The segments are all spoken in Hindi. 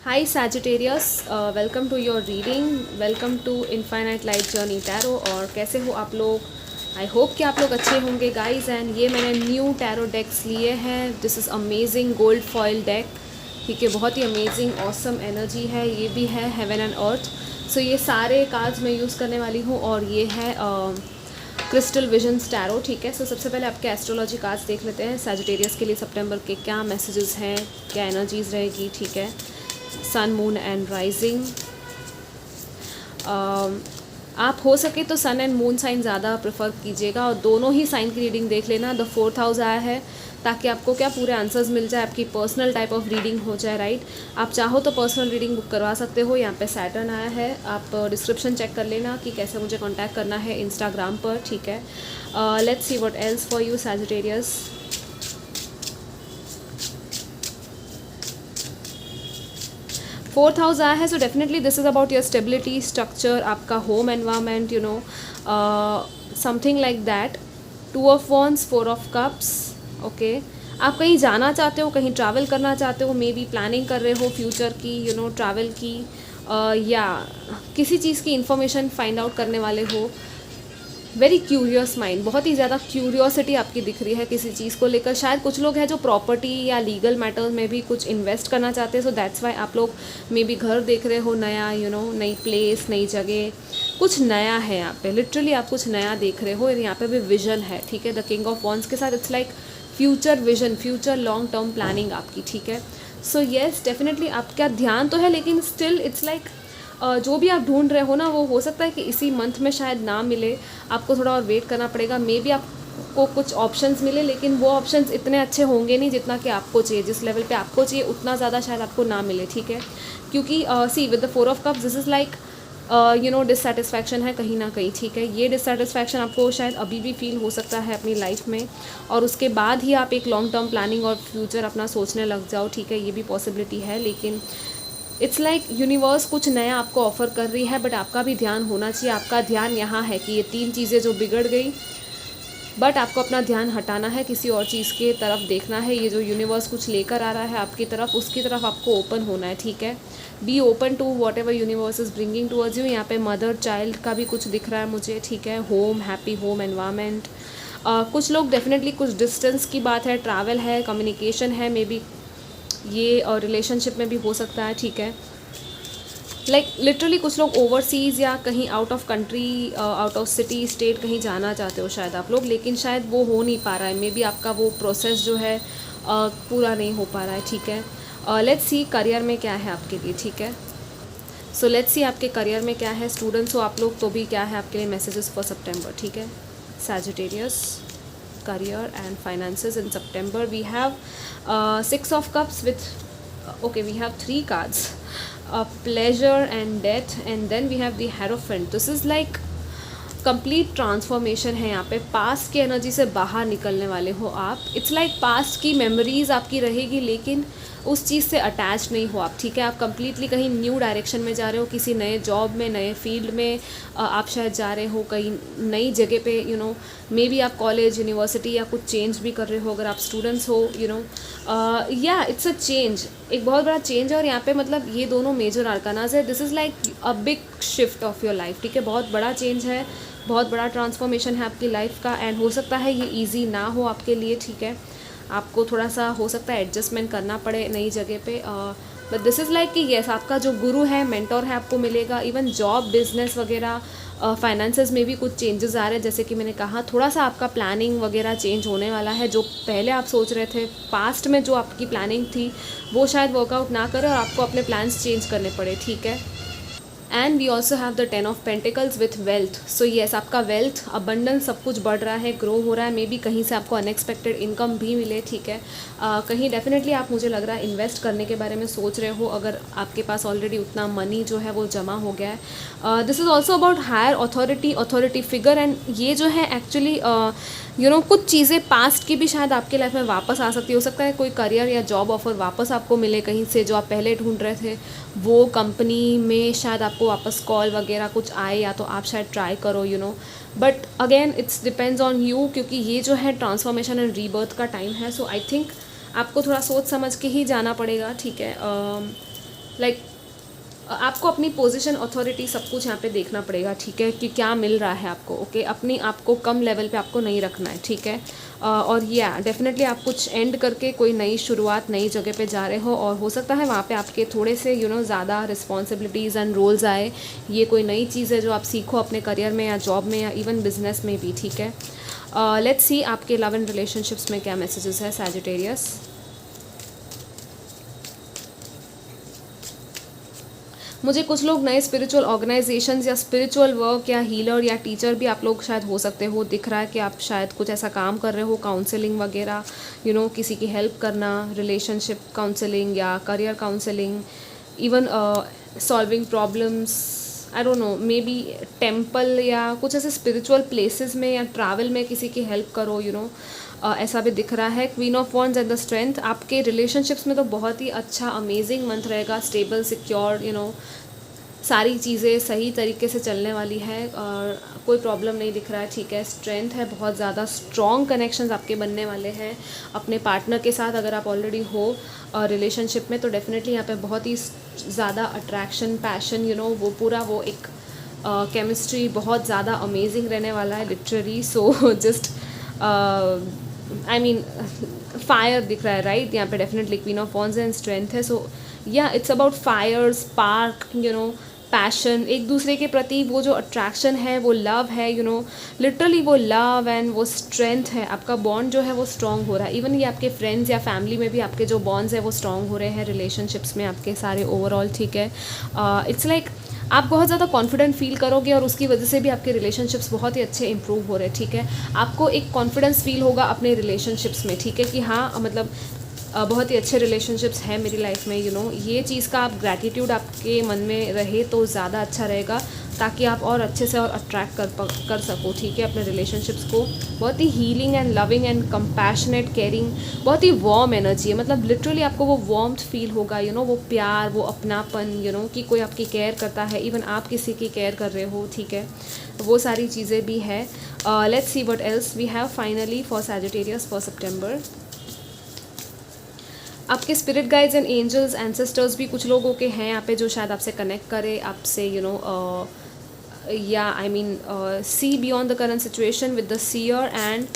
Hi Sagittarius, welcome to your reading. Welcome to Infinite Light Journey Tarot. और कैसे हो आप लोग? आई होप कि आप लोग अच्छे होंगे गाइज. एंड ये मैंने न्यू टैरो डेक्स लिए हैं. This is amazing gold foil deck. ठीक है, बहुत ही अमेजिंग ऑसम एनर्जी है. ये भी है हेवन एंड अर्थ. सो ये सारे कार्ड्स मैं यूज़ करने वाली हूँ. और ये है क्रिस्टल विजन्स टैरो. ठीक है, सो सबसे पहले आपके एस्ट्रोलॉजी कार्ड्स देख लेते हैं. सैजिटेरियस के लिए सितंबर के क्या मैसेजेस हैं, क्या एनर्जीज रहेगी. ठीक है, सन मून एंड राइजिंग. आप हो सके तो सन एंड मून साइन ज़्यादा प्रेफर कीजिएगा और दोनों ही साइन की रीडिंग देख लेना. द 4th हाउस आया है ताकि आपको क्या पूरे आंसर्स मिल जाए, आपकी पर्सनल टाइप ऑफ रीडिंग हो जाए. राइट, आप चाहो तो पर्सनल रीडिंग बुक करवा सकते हो. यहाँ पे सैटर्न आया है. आप डिस्क्रिप्शन चेक कर लेना कि कैसे मुझे कॉन्टैक्ट करना है इंस्टाग्राम पर. ठीक है, let's see what else for you Sagittarius. 4th house आया है. So definitely this is about your stability, structure, आपका home environment, you know, something like that. 2 of wands, 4 of cups. Okay, आप कहीं जाना चाहते हो, कहीं ट्रैवल करना चाहते हो, मे बी प्लानिंग कर रहे हो फ्यूचर की, यू नो, ट्रैवल की, या किसी चीज़ की इंफॉर्मेशन फाइंड आउट करने वाले हो. वेरी क्यूरियस माइंड, बहुत ही ज़्यादा क्यूरियोसिटी आपकी दिख रही है किसी चीज़ को लेकर. शायद कुछ लोग हैं जो प्रॉपर्टी या लीगल मैटर्स में भी कुछ इन्वेस्ट करना चाहते हैं. सो दैट्स वाई आप लोग मे बी घर देख रहे हो नया, यू नो, नई प्लेस, नई जगह, कुछ नया है यहाँ पे. लिटरली आप कुछ नया देख रहे हो. और यहाँ पे भी विजन है. ठीक है, द किंग ऑफ वॉन्ड्स के साथ it's like future vision, future long term planning आपकी. ठीक है, सो येस डेफिनेटली आपका ध्यान तो है, लेकिन स्टिल इट्स लाइक जो भी आप ढूंढ रहे हो ना, वो हो सकता है कि इसी मंथ में शायद ना मिले. आपको थोड़ा और वेट करना पड़ेगा. मे बी आपको कुछ ऑप्शंस मिले, लेकिन वो ऑप्शंस इतने अच्छे होंगे नहीं जितना कि आपको चाहिए. जिस लेवल पे आपको चाहिए उतना ज़्यादा शायद आपको ना मिले. ठीक है, क्योंकि see with the 4 of cups this is like you know dissatisfaction है कहीं ना कहीं. ठीक है, ये डिससेटिस्फैक्शन आपको शायद अभी भी फील हो सकता है अपनी लाइफ में, और उसके बाद ही आप एक लॉन्ग टर्म प्लानिंग और फ्यूचर अपना सोचने लग जाओ. ठीक है, ये भी पॉसिबिलिटी है. लेकिन इट्स लाइक यूनिवर्स कुछ नया आपको ऑफ़र कर रही है, बट आपका भी ध्यान होना चाहिए. आपका ध्यान यहाँ है कि ये 3 चीज़ें जो बिगड़ गई, बट आपको अपना ध्यान हटाना है, किसी और चीज़ के तरफ देखना है. ये जो यूनिवर्स कुछ लेकर आ रहा है आपकी तरफ, उसकी तरफ आपको ओपन होना है. ठीक है, be open to whatever universe is bringing towards you. यहाँ पे मदर चाइल्ड का भी कुछ दिख रहा है मुझे. ठीक है, होम, हैप्पी होम एनवायरनमेंट. कुछ लोग डेफिनेटली कुछ डिस्टेंस की बात है, ट्रैवल है, कम्युनिकेशन है, मे बी ये और रिलेशनशिप में भी हो सकता है. ठीक है, लाइक लिटरली कुछ लोग ओवरसीज़ या कहीं out of country, out of city, state कहीं जाना चाहते हो शायद आप लोग, लेकिन शायद वो हो नहीं पा रहा है. मे बी आपका वो प्रोसेस जो है पूरा नहीं हो पा रहा है. ठीक है, लेट्स सी करियर में क्या है आपके लिए. ठीक है, सो लेट्स सी आपके करियर में क्या है. स्टूडेंट्स हो आप लोग तो भी क्या है आपके लिए मैसेजेस फॉर सितंबर. ठीक है, Sagittarius, career and finances in September. We have 6 of cups with okay, we have 3 cards, pleasure and death, and then we have the Hierophant. This is like complete transformation है. यहाँ पे पास्ट की एनर्जी से बाहर निकलने वाले हो आप. इट्स लाइक पास्ट की मेमोरीज आपकी रहेगी, लेकिन उस चीज़ से अटैच नहीं हो आप. ठीक है, आप कंप्लीटली कहीं न्यू डायरेक्शन में जा रहे हो, किसी नए जॉब में, नए फील्ड में आप शायद जा रहे हो, कहीं नई जगह पे, यू नो, मे बी आप कॉलेज, यूनिवर्सिटी या कुछ चेंज भी कर रहे हो. अगर आप स्टूडेंट्स हो, यू नो, या इट्स अ चेंज, एक बहुत बड़ा चेंज है. और यहाँ पे मतलब ये दोनों मेजर आर्कानाज है. This is like a big shift of your life. ठीक है, बहुत बड़ा चेंज है, बहुत बड़ा ट्रांसफॉर्मेशन है आपकी लाइफ का. एंड हो सकता है ये इजी ना हो आपके लिए. ठीक है, आपको थोड़ा सा हो सकता है एडजस्टमेंट करना पड़े नई जगह पे. बट दिस इज़ लाइक कि येस, आपका जो गुरु है, मेंटोर है, आपको मिलेगा. इवन जॉब, बिजनेस वगैरह, फाइनेंसेस में भी कुछ चेंजेस आ रहे हैं. जैसे कि मैंने कहा, थोड़ा सा आपका प्लानिंग वगैरह चेंज होने वाला है. जो पहले आप सोच रहे थे, पास्ट में जो आपकी प्लानिंग थी, वो शायद वर्कआउट ना करे और आपको अपने प्लान्स चेंज करने पड़े. ठीक है, and we also have the 10 of pentacles with wealth. So yes, आपका वेल्थ, अबंडेंस, सब कुछ बढ़ रहा है, ग्रो हो रहा है. मे बी कहीं से आपको अनएक्सपेक्टेड इनकम भी मिले. ठीक है, कहीं डेफिनेटली आप, मुझे लग रहा है, इन्वेस्ट करने के बारे में सोच रहे हो, अगर आपके पास ऑलरेडी उतना मनी जो है वो जमा हो गया है. This is also about higher authority figure. And ये जो है एक्चुअली यू नो, कुछ चीज़ें पास्ट की भी शायद आपके लाइफ में वापस आ सकती हो सकता है. कोई करियर या जॉब ऑफर वापस आपको मिले कहीं से, जो आप पहले ढूंढ रहे थे, वो कंपनी में शायद आपको वापस कॉल वगैरह कुछ आए, या तो आप शायद ट्राई करो, you know. But again it's depends on you, क्योंकि ये जो है ट्रांसफॉर्मेशन एंड रीबर्थ का टाइम है. सो आई थिंक आपको थोड़ा सोच समझ के ही जाना पड़ेगा. ठीक है, लाइक आपको अपनी पोजीशन, अथॉरिटी, सब कुछ यहाँ पे देखना पड़ेगा, ठीक है, कि क्या मिल रहा है आपको। ओके, अपनी आपको कम लेवल पे आपको नहीं रखना है, ठीक है। और या डेफिनेटली आप कुछ एंड करके कोई नई शुरुआत, नई जगह पे जा रहे हो, और हो सकता है वहाँ पे आपके थोड़े से ज़्यादा रिस्पॉन्सिबिलिटीज़ एंड रोल्स आए। ये कोई नई चीज़ है जो आप सीखो अपने करियर में या जॉब में या इवन बिजनेस में भी, ठीक है। लेट्स सी आपके लव एंड रिलेशनशिप्स में क्या मैसेजेस है सैजिटेरियस। मुझे कुछ लोग नए स्पिरिचुअल ऑर्गेनाइजेशंस या स्पिरिचुअल वर्क या हीलर या टीचर भी आप लोग शायद हो सकते हो। दिख रहा है कि आप शायद कुछ ऐसा काम कर रहे हो, काउंसलिंग वगैरह, किसी की हेल्प करना, रिलेशनशिप काउंसलिंग या career counselling, even solving problems, I don't know, may be temple या कुछ ऐसे स्पिरिचुअल प्लेसेस में या ट्रैवल में किसी की हेल्प करो, ऐसा भी दिख रहा है। Queen of wands and the strength. आपके रिलेशनशिप्स में तो बहुत ही अच्छा अमेजिंग मंथ रहेगा, स्टेबल, सिक्योर, सारी चीज़ें सही तरीके से चलने वाली है और कोई प्रॉब्लम नहीं दिख रहा है, ठीक है। स्ट्रेंथ है, बहुत ज़्यादा स्ट्रॉन्ग कनेक्शंस आपके बनने वाले हैं अपने पार्टनर के साथ। अगर आप ऑलरेडी हो रिलेशनशिप में तो डेफिनेटली यहाँ पे बहुत ही ज़्यादा अट्रैक्शन, पैशन, वो पूरा वो एक केमिस्ट्री बहुत ज़्यादा अमेजिंग रहने वाला है literally. So just I mean fire दिख रहा है, राइट। यहाँ पे definitely queen of wands and strength है। सो या it's about fire, spark, passion, एक दूसरे के प्रति वो जो अट्रैक्शन है, वो लव है, लिटरली वो लव एंड वो स्ट्रेंथ है। आपका बॉन्ड जो है वो स्ट्रॉन्ग हो रहा है। इवन ये आपके फ्रेंड्स या फैमिली में भी आपके जो बॉन्ड्स है वो स्ट्रॉन्ग हो रहे हैं रिलेशनशिप्स में आपके सारे ओवरऑल, ठीक है। इट्स लाइक आप बहुत ज़्यादा कॉन्फिडेंट फील करोगे और उसकी वजह से भी आपके रिलेशनशिप्स बहुत ही अच्छे इंप्रूव हो रहे हैं, ठीक है। आपको एक कॉन्फिडेंस फील होगा अपने रिलेशनशिप्स में, ठीक है, कि हाँ मतलब बहुत ही अच्छे रिलेशनशिप्स हैं मेरी लाइफ में, ये चीज़ का आप ग्रैटिट्यूड आपके मन में रहे तो ज़्यादा अच्छा रहेगा, ताकि आप और अच्छे से और अट्रैक्ट कर सको, ठीक है, अपने रिलेशनशिप्स को। बहुत ही healing and loving and compassionate, caring, बहुत ही वार्म एनर्जी है। मतलब लिटरली आपको वो वार्मथ फील होगा, वो प्यार, वो अपनापन, कि कोई आपकी केयर करता है, इवन आप किसी की केयर कर रहे हो, ठीक है। वो सारी चीज़ें भी है। Let's see what else we have finally for Sagittarius for September. आपके spirit guides and angels, ancestors भी कुछ लोगों के हैं यहाँ पे जो शायद आपसे कनेक्ट करे, आपसे या I mean see beyond the current situation with the seer and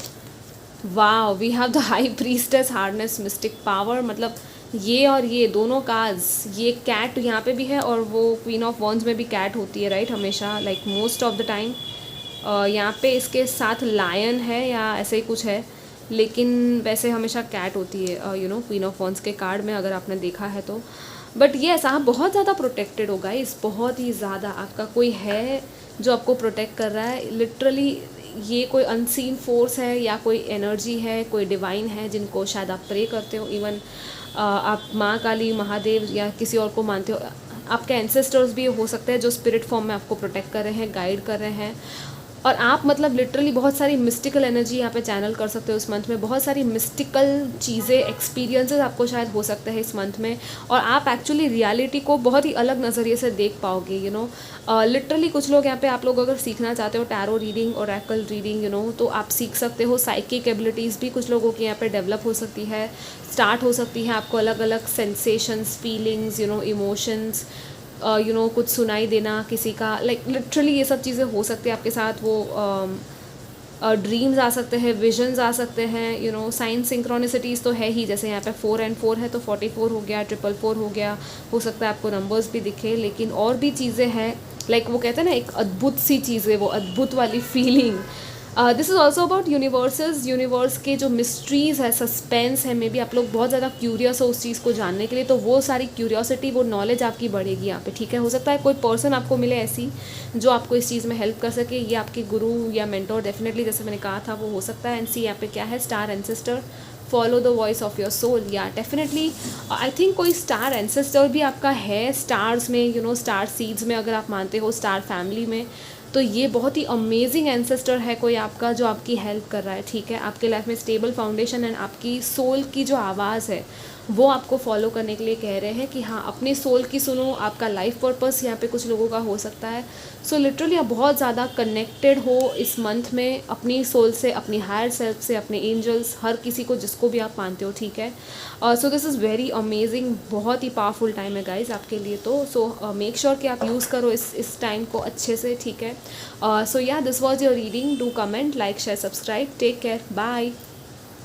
wow we have the high priestess, hardness, mystic power. मतलब ये और ये दोनों कार्ड्स, ये कैट यहाँ पे भी है और वो क्वीन ऑफ वॉन्ड्स में भी कैट होती है, राइट, हमेशा, like most of the time. यहाँ पे इसके साथ लायन है या ऐसे ही कुछ है, लेकिन वैसे हमेशा कैट होती है क्वीन ऑफ वॉन्ड्स के कार्ड में, अगर आपने देखा है तो। बट ये ऐसा आप बहुत ज़्यादा प्रोटेक्टेड हो गाइस, बहुत ही ज़्यादा आपका कोई है जो आपको प्रोटेक्ट कर रहा है लिटरली। ये कोई अनसीन फोर्स है या कोई एनर्जी है, कोई डिवाइन है जिनको शायद आप प्रे करते हो, इवन आप माँ काली, महादेव या किसी और को मानते हो। आपके एंसेस्टर्स भी हो सकते हैं जो स्पिरिट फॉर्म में आपको प्रोटेक्ट कर रहे हैं, गाइड कर रहे हैं। और आप मतलब लिटरली बहुत सारी मिस्टिकल एनर्जी यहाँ पे चैनल कर सकते हो इस मंथ में। बहुत सारी मिस्टिकल चीज़ें, एक्सपीरियंसेस आपको शायद हो सकते हैं इस मंथ में, और आप एक्चुअली रियलिटी को बहुत ही अलग नज़रिए से देख पाओगे, लिटरली। कुछ लोग यहाँ पे, आप लोग अगर सीखना चाहते हो टैरो रीडिंग, ओरेकल रीडिंग, तो आप सीख सकते हो। साइकिक एबिलिटीज़ भी कुछ लोगों की यहाँ पे डेवलप हो सकती है, स्टार्ट हो सकती है। आपको अलग अलग सेंसेशंस, फीलिंग्स, इमोशंस, कुछ सुनाई देना किसी का, लाइक लिटरली ये सब चीज़ें हो सकती है आपके साथ। वो ड्रीम्स आ सकते हैं, विजन्स आ सकते हैं, साइन सिंक्रोनिसिटीज़ तो है ही, जैसे यहाँ पे 4 and 4 है तो 44 हो गया, 444 हो गया, हो सकता है आपको नंबर्स भी दिखे। लेकिन और भी चीज़ें हैं, लाइक वो कहते हैं ना, एक अद्भुत सी चीज़ें, वो अद्भुत वाली feeling. This is also about universe के जो मिस्ट्रीज़ है, सस्पेंस है, मे बी आप लोग बहुत ज़्यादा क्यूरियस हो उस चीज़ को जानने के लिए, तो वो सारी क्यूरियोसिटी, वो नॉलेज आपकी बढ़ेगी यहाँ पे, ठीक है। हो सकता है कोई पर्सन आपको मिले ऐसी जो आपको इस चीज़ में हेल्प कर सके, ये आपके गुरु या मेंटोर डेफिनेटली, जैसे मैंने कहा था, वो हो सकता है। एंड सी यहाँ पे क्या है, star ancestor, follow the voice of your soul. Yeah definitely I think कोई स्टार एंसेस्टर भी आपका है स्टार्स में, स्टार सीड्स में अगर आप मानते हो, स्टार फैमिली में, तो ये बहुत ही अमेजिंग एंसेस्टर है कोई आपका जो आपकी हेल्प कर रहा है, ठीक है। आपके लाइफ में स्टेबल फाउंडेशन एंड आपकी सोल की जो आवाज़ है वो आपको फॉलो करने के लिए कह रहे हैं कि हाँ अपने सोल की सुनो, आपका लाइफ पर्पस यहाँ पे कुछ लोगों का हो सकता है। सो लिटरली आप बहुत ज़्यादा कनेक्टेड हो इस मंथ में अपनी सोल से, अपनी हायर सेल्फ से, अपने एंजल्स, हर किसी को जिसको भी आप मानते हो, ठीक है। So this is very amazing, बहुत ही पावरफुल टाइम है गाइज आपके लिए तो। सो मेक श्योर कि आप यूज़ करो इस टाइम को अच्छे से, ठीक है। So yeah this was your reading, do comment, like, share, subscribe, take care, bye.